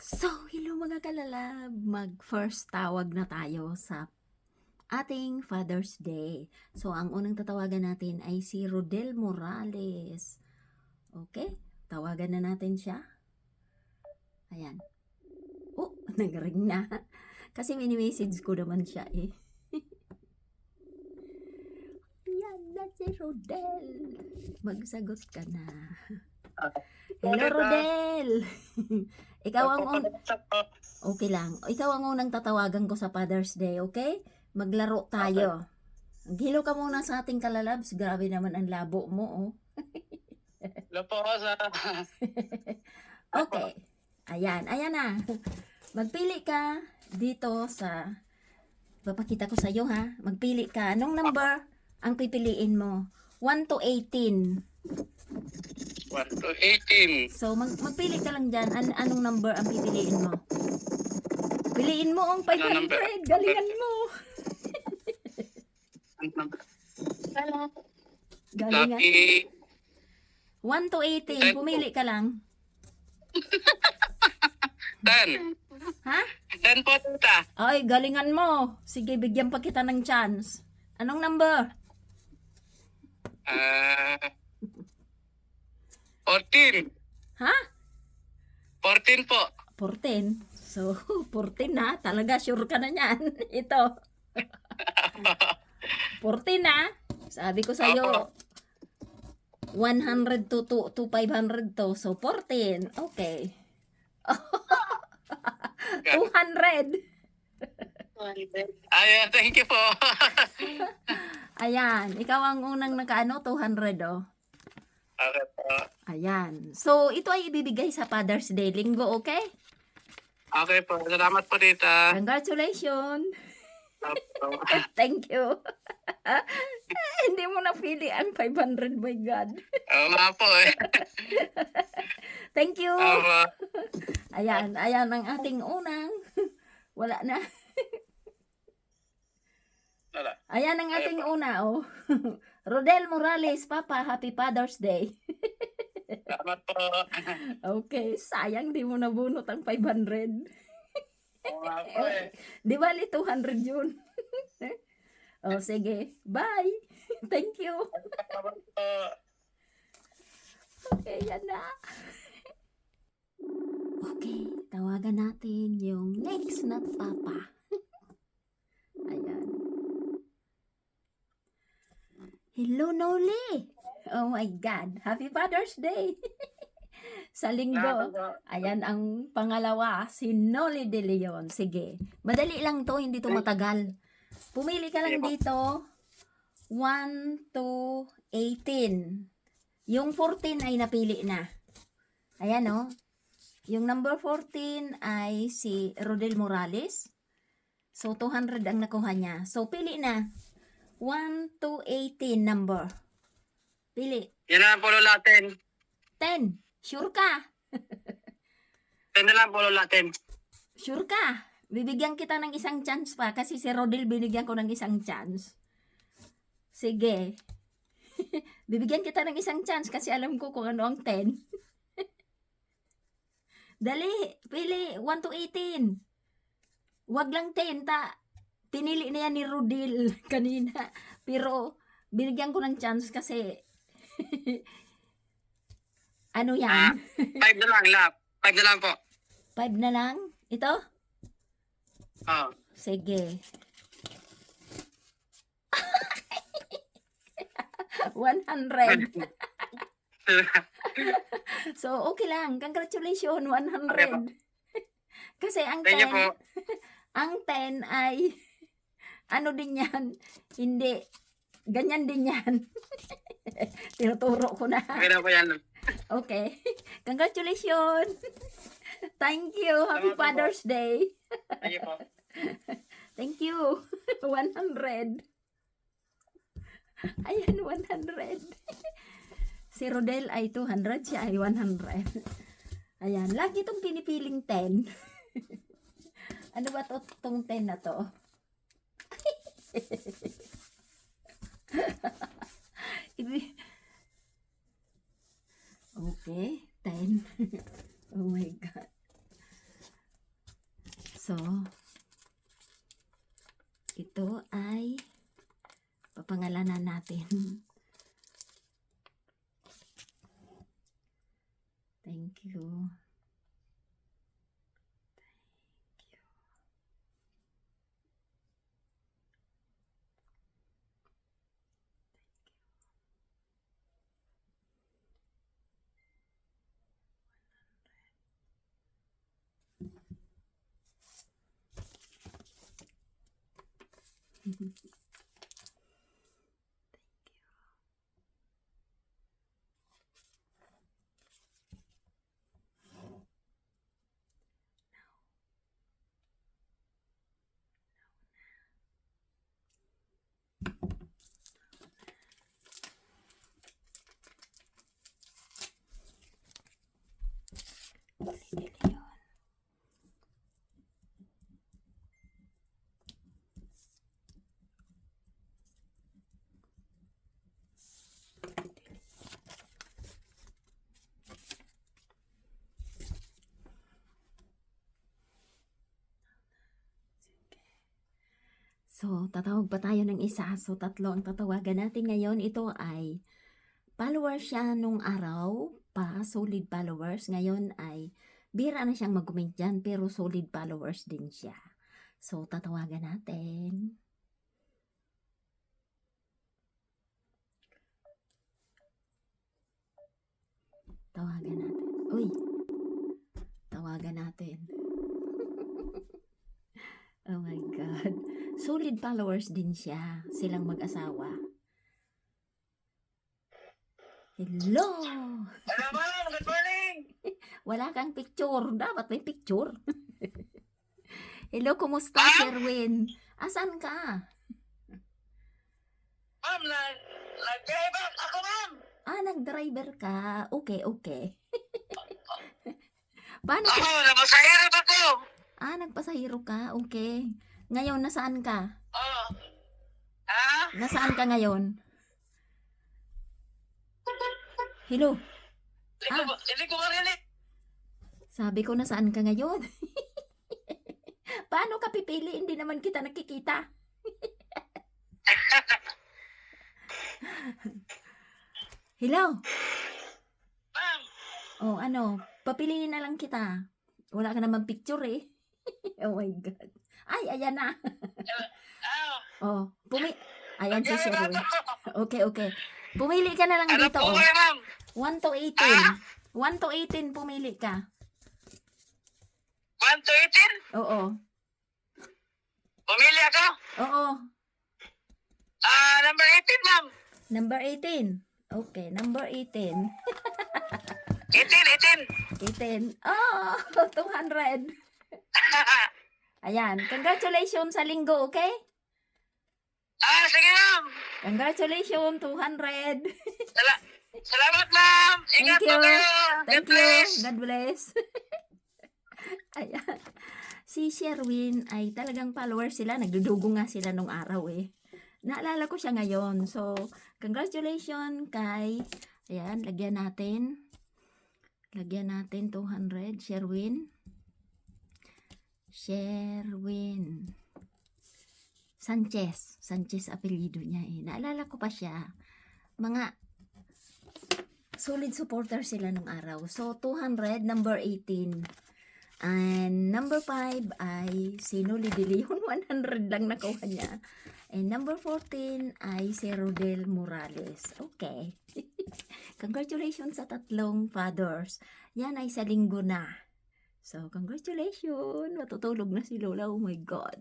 So, hello mga kalalab, mag-first tawag na tayo sa ating Father's Day. So, ang unang tatawagan natin ay si Rodel Morales. Okay, tawagan na natin siya. Ayan. Oh, nag-ring na. Kasi mini-message ko naman siya eh. Yan na si Rodel. Magsagot ka na. Hello, Rodel! Ikaw ang okay lang. Ikaw ang unang tatawagan ko sa Father's Day, okay? Maglaro tayo. Maghilo ka muna sa ating kalalabs. Grabe naman ang labo mo, oh. Hello po sa... Okay. Ayan na. Magpili ka dito sa... Papakita ko sa iyo, ha? Magpili ka. Anong number ang pipiliin mo? 1 to 18. 1 to 18. So, magpili ka lang dyan. Anong number ang pipiliin mo? Piliin mo ang 500. number? Galingan mo. Ano number? Galingan. Lucky 1 to 18. Pumili ka lang. 10. Ha? 10 po, tita. Ay, galingan mo. Sige, bigyan pa kita ng chance. Anong number? 14. Ha? 14 po. 14. So, 14 na. Talaga, sure ka na yan. Ito. 14 na. Sabi ko sa'yo, 100 to 500 to. So, 14. Okay. 200. Ayan, thank you po. Ayan. Ikaw ang unang nakaano, 200 oh. Okay po. Ayan. So, ito ay ibibigay sa Father's Day. Linggo, okay? Okay po. Salamat po, tita. Congratulations. Opo. Thank you. Hindi mo napili ang 500, my God. Oo nga po eh. Thank you. Opo. Ayan ang ating unang. Wala na. Wala. Ayan ang ating una, oh. Rodel Morales, Papa, Happy Father's Day. Salamat po. Okay, sayang di mo nabunot ang 500. Oo nga po eh. Di bali 200 yun. Oh, sige. Bye. Thank you. Salamat po. Okay, yan na. Okay, tawagan natin yung next na papa. Ayan. Hello, Noli. Oh my God. Happy Father's Day. Sa linggo. Ayan ang pangalawa, si Noli De Leon. Sige. Madali lang to, hindi to matagal. Pumili ka lang dito. 1 to 18. Yung 14 ay napili na. Ayan oh. Yung number 14 ay si Rodel Morales. So, 200 ang nakuha niya. So, pili na. 1 to 18 number. Pili. Yan na lang po natin. 10. Sure ka? 10 na lang po natin. Sure ka? Bibigyan kita ng isang chance pa kasi si Rodel binigyan ko ng isang chance. Sige. Bibigyan kita ng isang chance kasi alam ko kung ano ang 10. Dali, pili 1 to 18. Wag lang 10 ta. Pinili na yan ni Rodel kanina. Pero binigyan ko ng chance kasi ano yan? 5 na lang, lap. 5 na lang po. 5 na lang? Ito? Oo. Sige. 100. So, okay lang. Congratulations, 100. Okay po. Kasi ang Thank you 10, po. ang 10 ay, ano din yan, hindi, ganyan din yan. Tinuturo ko na. Okay na po yan. Okay. Congratulations. Thank you. Happy Salamat po. Father's Day. Thank you po. Thank you. 100. Ayan, 100. Si Rodel ay 200, siya ay 100. Ayan, lagi itong pinipiling 10. Ano ba to, tong 10 na to? Okay, 10. Oh my God. So, ito ay papangalanan natin. Thank you. So, tatawag pa tayo ng isa. So, tatlo ang tatawagan natin ngayon. Ito ay followers siya nung araw pa, solid followers. Ngayon ay bira na siyang mag-comment dyan, pero solid followers din siya. So, tatawagan natin. Tawagan natin. Uy! Tawagan natin. Oh my God. Solid followers din siya. Silang mag-asawa. Hello! Hello, ma'am. Good morning. Wala kang picture. Dapat may picture. Hello, kumusta, Ma'am? Sherwin? Asan ka? Ma'am, nag-drive ako, ma'am. Nag-driver ka. Okay, okay. Paano ka? Napasahero ako. Nagpasahiro ka. Okay. Ngayon, nasaan ka? Oh. Ha? Nasaan ka ngayon? Hello? Hindi ko marinig. Sabi ko, nasaan ka ngayon? Paano ka pipili? Hindi naman kita nakikita. Hello? Ma'am. Oh, ano? Papiliin na lang kita. Wala ka naman picture eh. Oh my God. Ay, ayan na. Oh, ayan si Sherwin. Okay, okay. Pumili ka na lang Ano dito. po Oh. kayo, ma'am? 1 to 18. 1 to 18 pumili ka. 1 to 18? Oo. Pumili ako? Oo. Number 18, ma'am. Number 18. Okay, number 18. 18. 18. Oh, 200. Ayan. Congratulations sa linggo, okay? Sige, ma'am. Congratulations, 200. Salamat, ma'am. Ingat Thank po you. kayo. God Thank you. bless. God bless. Ayan. Si Sherwin ay talagang follower sila. Nagdudugo nga sila nung araw eh. Naalala ko siya ngayon. So, congratulations kay, ayan, lagyan natin 200, Sherwin Sanchez apelyido niya eh. Naalala ko pa siya. Mga solid supporter sila nung araw. So, 200, number 18. And number 5 ay si Noli De Leon, 100 lang nakuha niya. And number 14 ay si Rodel Morales. Okay. Congratulations sa tatlong fathers. Yan ay sa linggo na. So, congratulations. Matutulog na si Lola. Oh my God.